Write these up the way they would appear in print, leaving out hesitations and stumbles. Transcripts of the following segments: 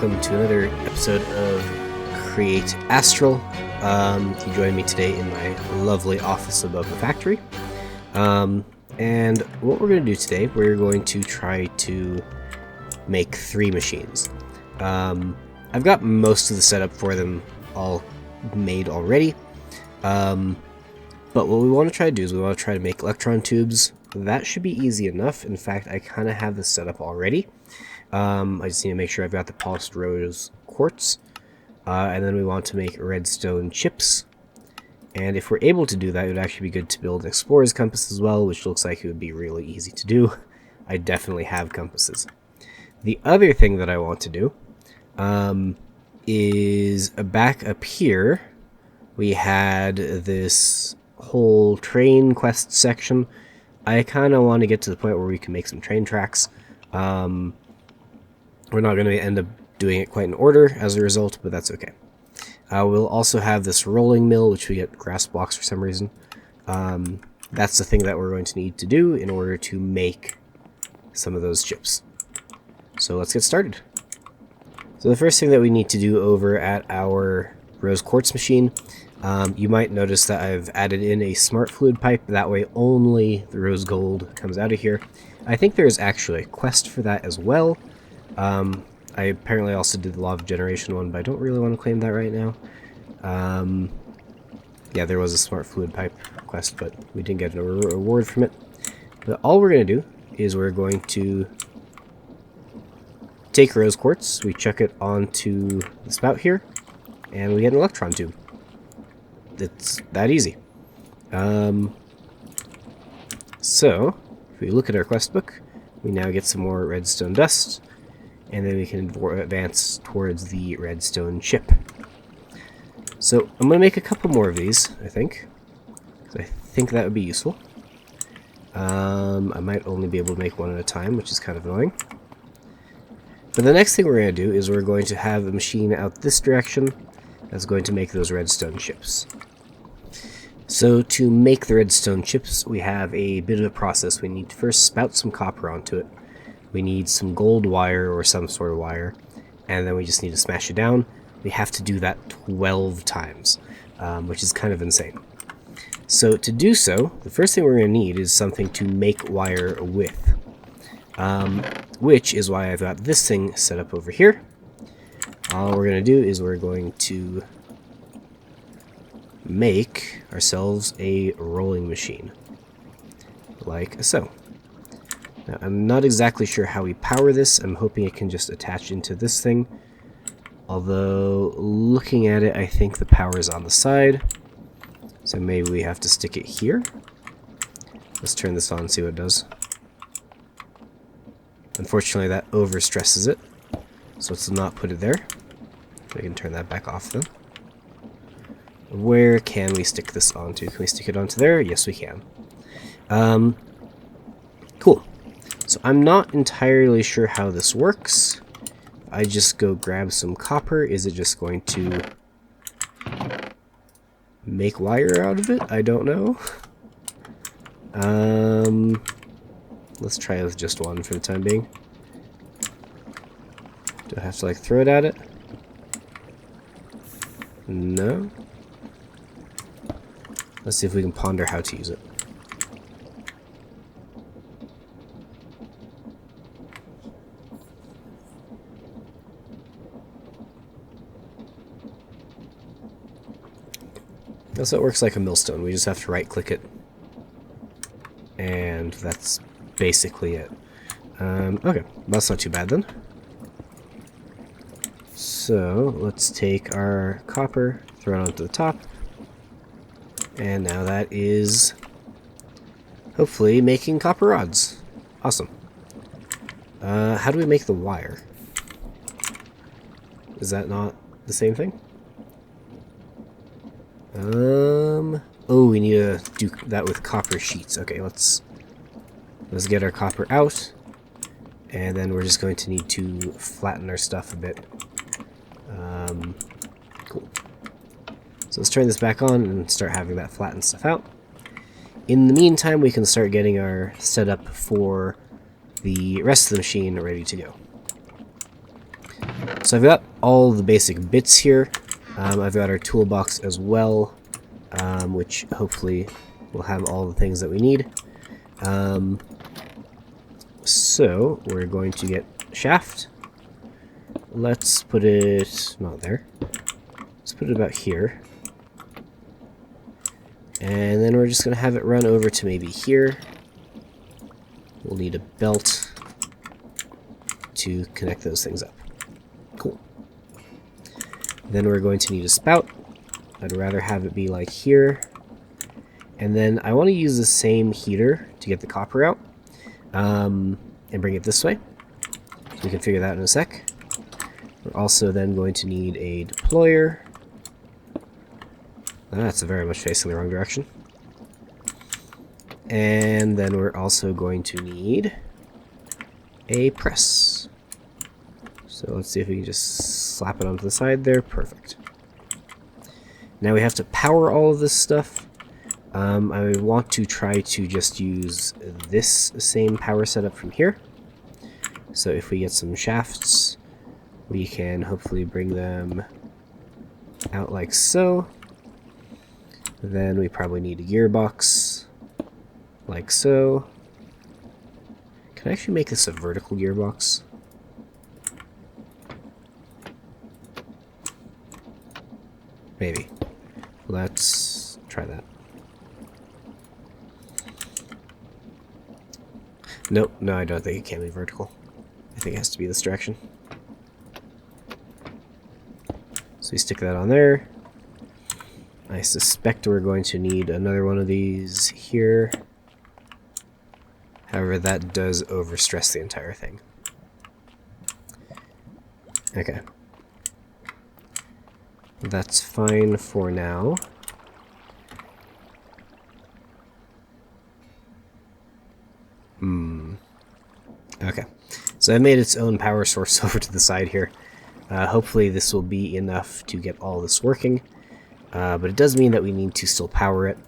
welcome to another episode of Create Astral. You join me today in my lovely office above the factory. And what we're going to do today, we're going to try to make 3 machines. I've got most of the setup for them all made already. But what we want to try to do is we want to try to make electron tubes. That should be easy enough. In fact, I kind of have this set up already. I just need to make sure I've got the polished rose quartz. And then we want to make redstone chips. And if we're able to do that, it would actually be good to build an explorer's compass as well, which looks like it would be really easy to do. I definitely have compasses. The other thing that I want to do is back up here. We had this whole train quest section. I kind of want to get to the point where we can make some train tracks. We're not going to end up doing it quite in order as a result, but that's okay. We'll also have this rolling mill, which we get grass blocks for some reason. That's the thing that we're going to need to do in order to make some of those chips. So let's get started. So the first thing that we need to do over at our rose quartz machine, you might notice that I've added in a smart fluid pipe. That way only the rose gold comes out of here. I think there's actually a quest for that as well. I apparently also did the law of generation one, but I don't really want to claim that right now. Yeah, there was a smart fluid pipe quest, but we didn't get a reward from it. But all we're going to do is we're going to take rose quartz, we chuck it onto the spout here, and we get an electron tube. It's that easy. So, if we look at our quest book, we now get some more redstone dust, and then we can advance towards the redstone chip. So I'm going to make a couple more of these, I think. I think that would be useful. I might only be able to make one at a time, which is kind of annoying. But the next thing we're going to do is we're going to have a machine out this direction that's going to make those redstone chips. So to make the redstone chips, we have a bit of a process. We need to first spout some copper onto it. We need some gold wire or some sort of wire, and then we just need to smash it down. We have to do that 12 times, which is kind of insane. So to do so, the first thing we're going to need is something to make wire with, which is why I've got this thing set up over here. All we're going to do is we're going to make ourselves a rolling machine, like so. Now, I'm not exactly sure how we power this. I'm hoping it can just attach into this thing. Although, looking at it, I think the power is on the side. So maybe we have to stick it here. Let's turn this on and see what it does. Unfortunately, that overstresses it. So let's not put it there. We can turn that back off then. Where can we stick this onto? Can we stick it onto there? Yes, we can. Cool. So I'm not entirely sure how this works. I just go grab some copper. Is it just going to make wire out of it? I don't know. Let's try with just one for the time being. Do I have to like throw it at it? No. Let's see if we can ponder how to use it. So it works like a millstone. We just have to right-click it, and that's basically it. Okay, that's not too bad then. So let's take our copper, throw it onto the top, and now that is hopefully making copper rods. Awesome. How do we make the wire? Is that not the same thing? Oh, we need to do that with copper sheets. Okay, let's get our copper out, and then we're just going to need to flatten our stuff a bit. Cool. So let's turn this back on and start having that flatten stuff out. In the meantime, we can start getting our setup for the rest of the machine ready to go. So I've got all the basic bits here. I've got our toolbox as well, which hopefully will have all the things that we need. So we're going to get shaft. Let's put it not there. Let's put it about here. And then we're just going to have it run over to maybe here. We'll need a belt to connect those things up. Cool. Then we're going to need a spout. I'd rather have it be like here. And then I want to use the same heater to get the copper out. And bring it this way. We can figure that out in a sec. We're also then going to need a deployer. That's very much facing the wrong direction. And then we're also going to need a press. So let's see if we can just slap it onto the side there. Perfect. Now we have to power all of this stuff. I want to try to just use this same power setup from here. So if we get some shafts, we can hopefully bring them out like so. Then we probably need a gearbox, like so. Can I actually make this a vertical gearbox? Maybe. Let's try that. Nope, no, I don't think it can be vertical. I think it has to be this direction. So we stick that on there. I suspect we're going to need another one of these here. However, that does overstress the entire thing. Okay. That's fine for now. Okay. So I made its own power source over to the side here. Hopefully this will be enough to get all this working. But it does mean that we need to still power it.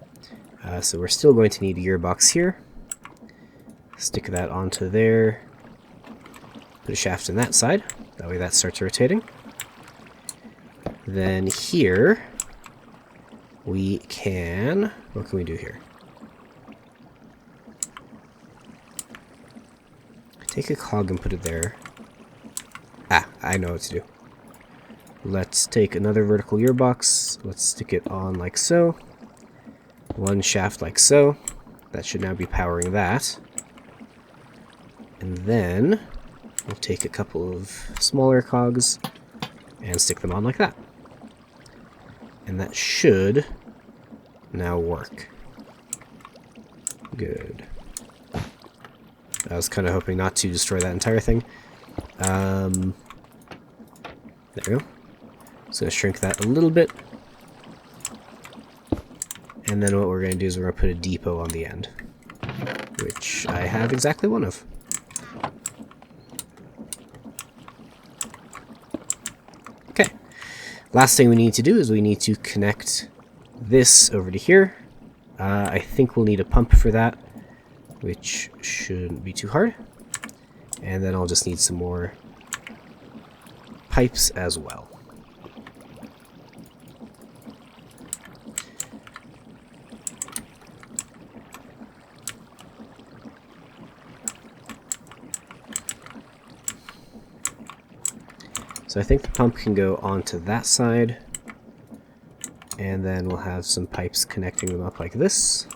So we're still going to need a gearbox here. Stick that onto there. Put a shaft in that side. That way that starts rotating. Then here, we can... What can we do here? Take a cog and put it there. Ah, I know what to do. Let's take another vertical gearbox. Let's stick it on like so. One shaft like so. That should now be powering that. And then we'll take a couple of smaller cogs and stick them on like that. And that should now work. Good. I was kind of hoping not to destroy that entire thing. There we go. So shrink that a little bit. And then what we're going to do is we're going to put a depot on the end, which I have exactly one of. Okay. Last thing we need to do is we need to connect this over to here. I think we'll need a pump for that, which shouldn't be too hard. And then I'll just need some more pipes as well. So I think the pump can go onto that side, and then we'll have some pipes connecting them up like this.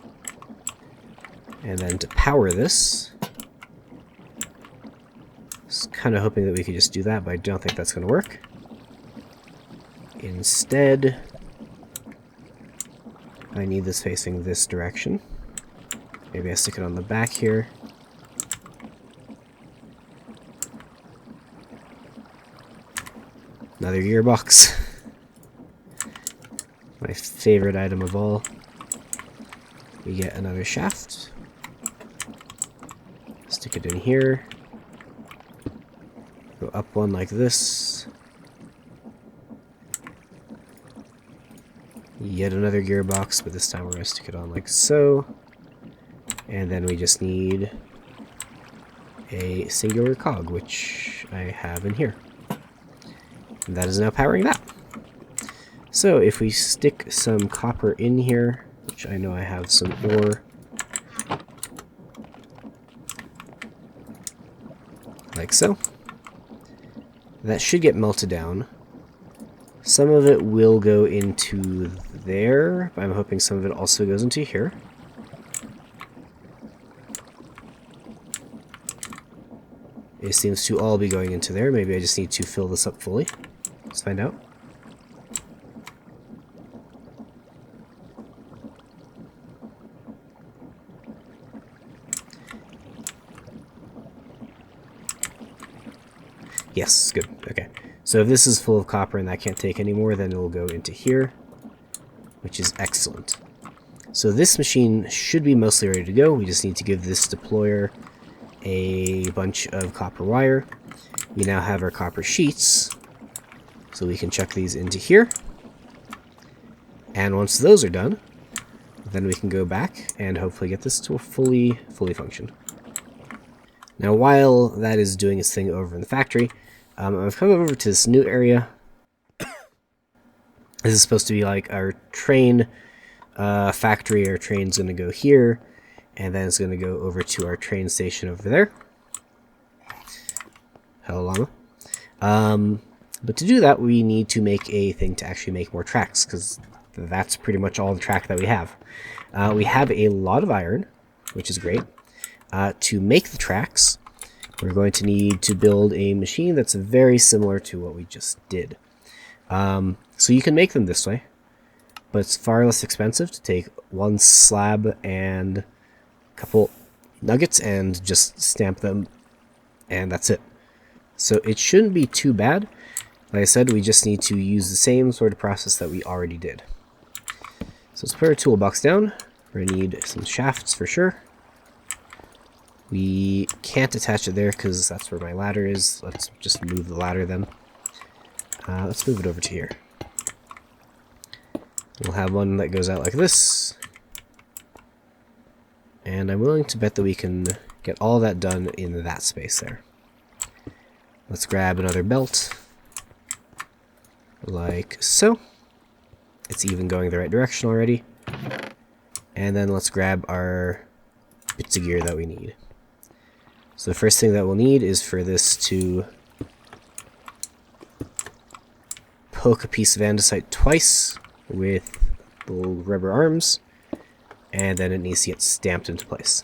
And then to power this, I was kind of hoping that we could just do that, but I don't think that's going to work. Instead, I need this facing this direction. Maybe I stick it on the back here. Another gearbox. My favorite item of all. We get another shaft. Stick it in here. Go up one like this. Yet another gearbox, but this time we're going to stick it on like so. And then we just need a singular cog, which I have in here. And that is now powering that. So if we stick some copper in here, which I know I have some ore, like so, that should get melted down. Some of it will go into there, but I'm hoping some of it also goes into here. It seems to all be going into there. Maybe I just need to fill this up fully. Let's find out. Yes, good. Okay. So if this is full of copper and that can't take any more, then it will go into here, which is excellent. So this machine should be mostly ready to go. We just need to give this deployer a bunch of copper wire. We now have our copper sheets, so we can chuck these into here. And once those are done, then we can go back and hopefully get this to a fully function. Now while that is doing its thing over in the factory, I've come over to this new area. This is supposed to be like our train factory. Our train's going to go here, and then it's going to go over to our train station over there. Hello, llama. But to do that, we need to make a thing to actually make more tracks, because that's pretty much all the track that we have. We have a lot of iron, which is great. To make the tracks, we're going to need to build a machine that's very similar to what we just did. So you can make them this way, but it's far less expensive to take one slab and a couple nuggets and just stamp them, and that's it. So it shouldn't be too bad. Like I said, we just need to use the same sort of process that we already did. So let's put our toolbox down. We're going to need some shafts for sure. We can't attach it there because that's where my ladder is. Let's just move the ladder then. Let's move it over to here. We'll have one that goes out like this. And I'm willing to bet that we can get all that done in that space there. Let's grab another belt. Like so. It's even going the right direction already. And then let's grab our bits of gear that we need. So the first thing that we'll need is for this to poke a piece of andesite twice with little rubber arms, and then it needs to get stamped into place.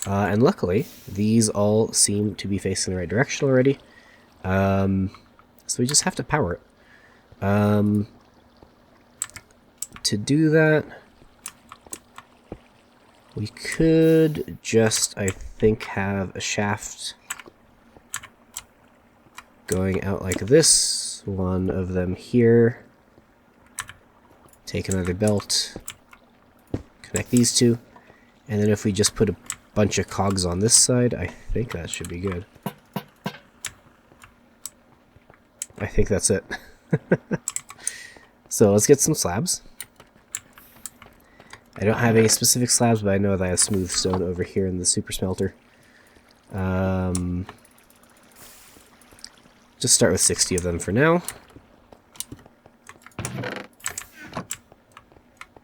And luckily, these all seem to be facing the right direction already, so we just have to power it. To do that, we could just, I think, have a shaft going out like this, one of them here, take another belt, connect these two, and then if we just put a bunch of cogs on this side, I think that should be good. I think that's it. So let's get some slabs. I don't have any specific slabs, but I know that I have smooth stone over here in the super smelter. Just start with 60 of them for now.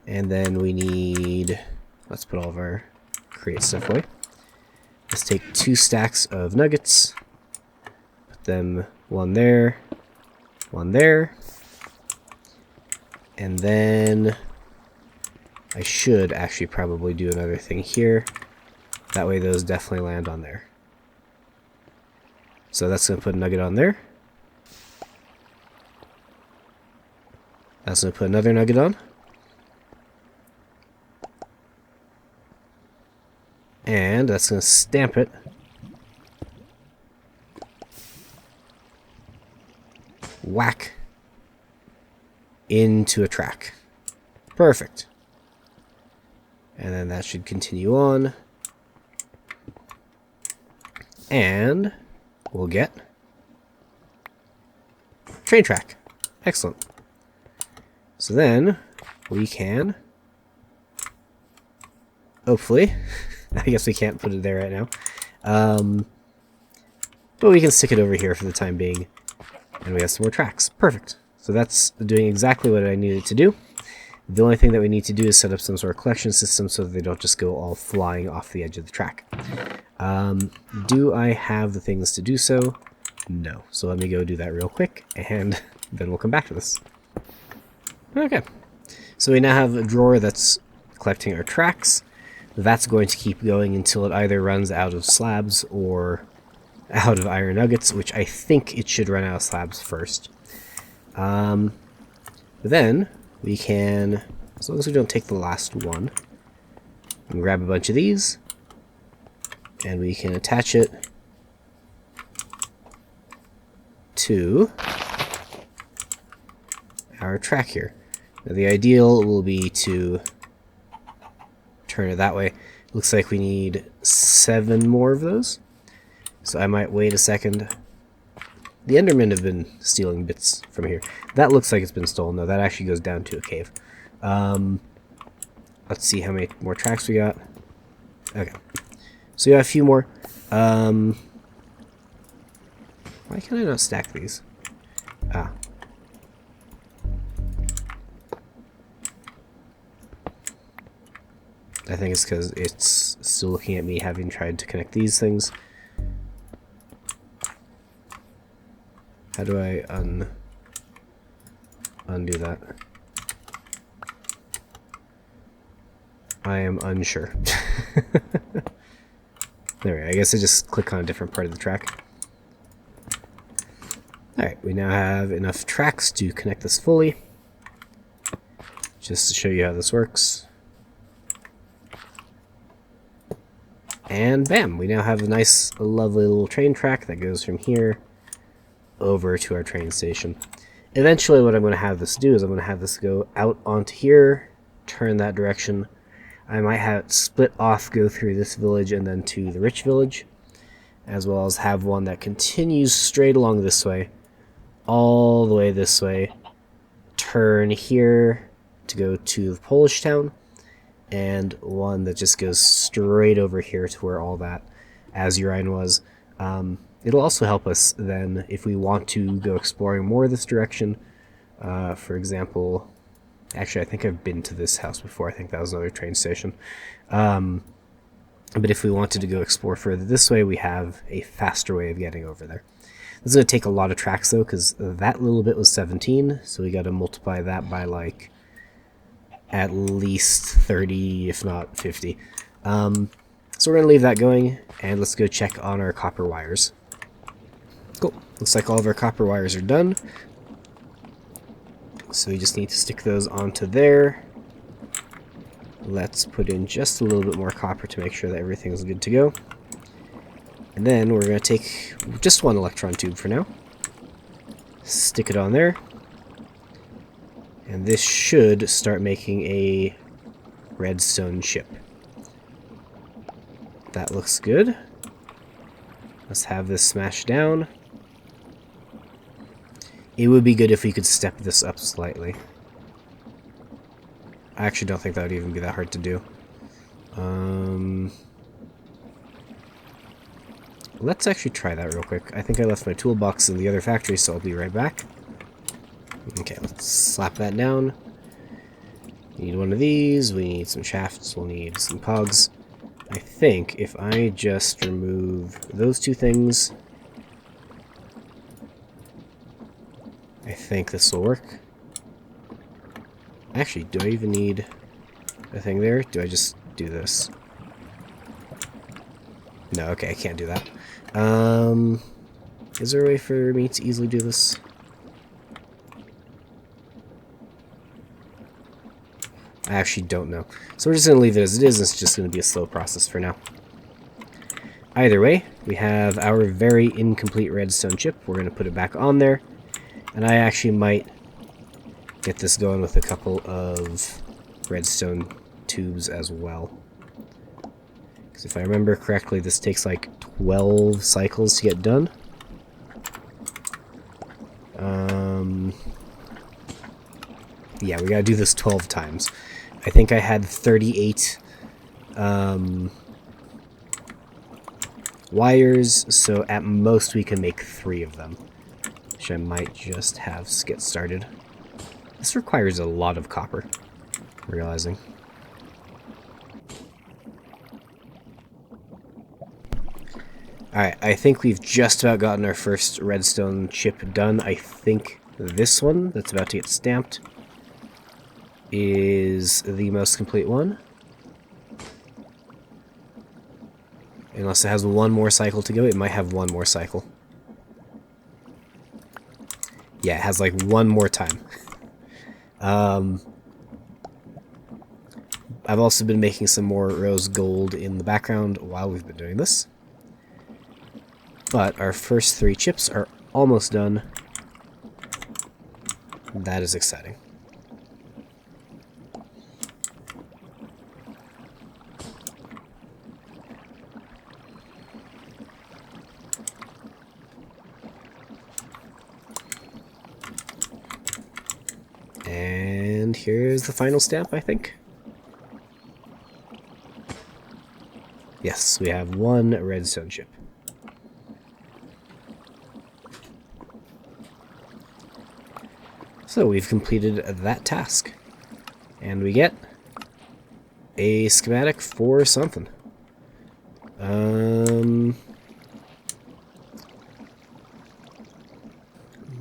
And then we need... let's put all of our create stuff away. Let's take 2 stacks of nuggets. Put them one there, one there. And then... I should actually probably do another thing here. That way those definitely land on there. So that's going to put a nugget on there. That's going to put another nugget on. And that's going to stamp it. Whack. Into a track. Perfect. And then that should continue on. And we'll get train track. Excellent. So then we can, hopefully, I guess we can't put it there right now, but we can stick it over here for the time being. And we have some more tracks. Perfect. So that's doing exactly what I needed to do. The only thing that we need to do is set up some sort of collection system so that they don't just go all flying off the edge of the track. Do I have the things to do so? No. So let me go do that real quick, and then we'll come back to this. Okay. So we now have a drawer that's collecting our tracks. That's going to keep going until it either runs out of slabs or out of iron nuggets, which I think it should run out of slabs first. Then we can, as long as we don't take the last one, we can grab a bunch of these, and we can attach it to our track here. Now the ideal will be to turn it that way. Looks like we need 7 more of those. So I might wait a second. The Endermen have been stealing bits from here. That looks like it's been stolen, though. That actually goes down to a cave. Let's see how many more tracks we got. Okay. So we got a few more. Why can I not stack these? Ah. I think it's because it's still looking at me having tried to connect these things. How do I undo that? I am unsure. There we go. I guess I just click on a different part of the track. Alright, we now have enough tracks to connect this fully. Just to show you how this works. And bam! We now have a nice, lovely little train track that goes from here over to our train station. Eventually what I'm going to have this do is I'm going to have this go out onto here, turn that direction. I might have it split off, go through this village and then to the rich village, as well as have one that continues straight along this way, all the way this way, turn here to go to the Polish town, and one that just goes straight over here to where all that azurine was. It'll also help us then if we want to go exploring more this direction. For example, actually I think I've been to this house before. I think that was another train station. But if we wanted to go explore further this way, we have a faster way of getting over there. This is going to take a lot of tracks though, because that little bit was 17, so we got to multiply that by like at least 30, if not 50. So we're going to leave that going, and let's go check on our copper wires. Cool. Looks like all of our copper wires are done. So we just need to stick those onto there. Let's put in just a little bit more copper to make sure that everything's good to go. And then we're going to take just one electron tube for now. Stick it on there. And this should start making a redstone ship. That looks good. Let's have this smashed down. It would be good if we could step this up slightly. I actually don't think that would even be that hard to do. Let's actually try that real quick. I think I left my toolbox in the other factory, so I'll be right back. Okay, let's slap that down. We need one of these, we need some shafts, we'll need some cogs. I think if I just remove those two things, I think this will work. Actually, do I even need a thing there? Do I just do this? No, okay, I can't do that. Is there a way for me to easily do this? I actually don't know. So we're just going to leave it as it is. It's just going to be a slow process for now. Either way, we have our very incomplete redstone chip. We're going to put it back on there. And I actually might get this going with a couple of redstone tubes as well. Because if I remember correctly, this takes like 12 cycles to get done. Yeah, we gotta do this 12 times. I think I had 38 wires, so at most we can make 3 of them. which I might just have get started. This requires a lot of copper, I'm realizing. Alright, I think we've just about gotten our first redstone chip done. I think this one that's about to get stamped is the most complete one. Unless it has one more cycle to go, it might have one more cycle. Yeah, it has like one more time. I've also been making some more rose gold in the background while we've been doing this. But our first 3 chips are almost done. That is exciting. And here's the final stamp, I think. Yes, we have 1 redstone chip. So we've completed that task. And we get a schematic for something.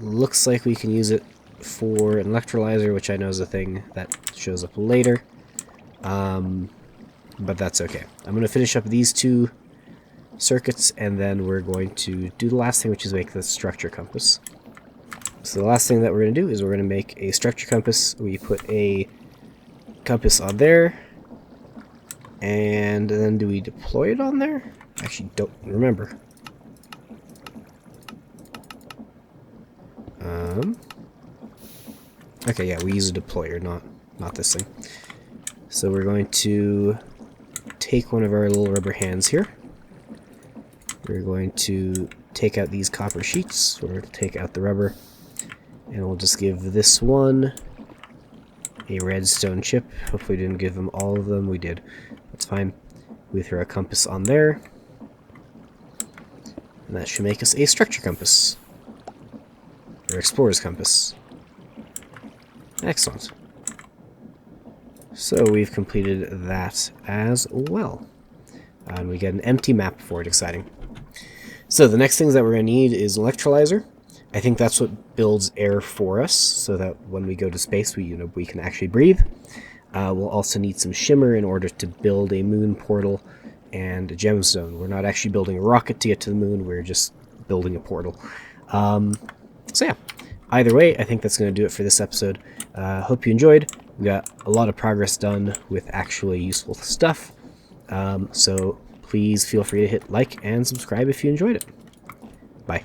Looks like we can use it for an electrolyzer, which I know is a thing that shows up later. But that's okay. I'm going to finish up these 2 circuits, and then we're going to do the last thing, which is make the structure compass. So the last thing that we're going to do is we're going to make a structure compass. We put a compass on there, and then do we deploy it on there? I actually don't remember. Okay, yeah, we use a deployer, not this thing. So we're going to take one of our little rubber hands here. We're going to take out these copper sheets, or take out the rubber, and we'll just give this one a redstone chip. Hopefully we didn't give them all of them. We did. That's fine. We throw a compass on there, and that should make us a structure compass. Or explorer's compass. Excellent. So we've completed that as well. And we get an empty map for it. Exciting. So the next things that we're going to need is an electrolyzer. I think that's what builds air for us, so that when we go to space, we can actually breathe. We'll also need some shimmer in order to build a moon portal and a gemstone. We're not actually building a rocket to get to the moon, we're just building a portal. So yeah, either way, I think that's going to do it for this episode. Hope you enjoyed. We got a lot of progress done with actually useful stuff. So please feel free to hit like and subscribe if you enjoyed it. Bye.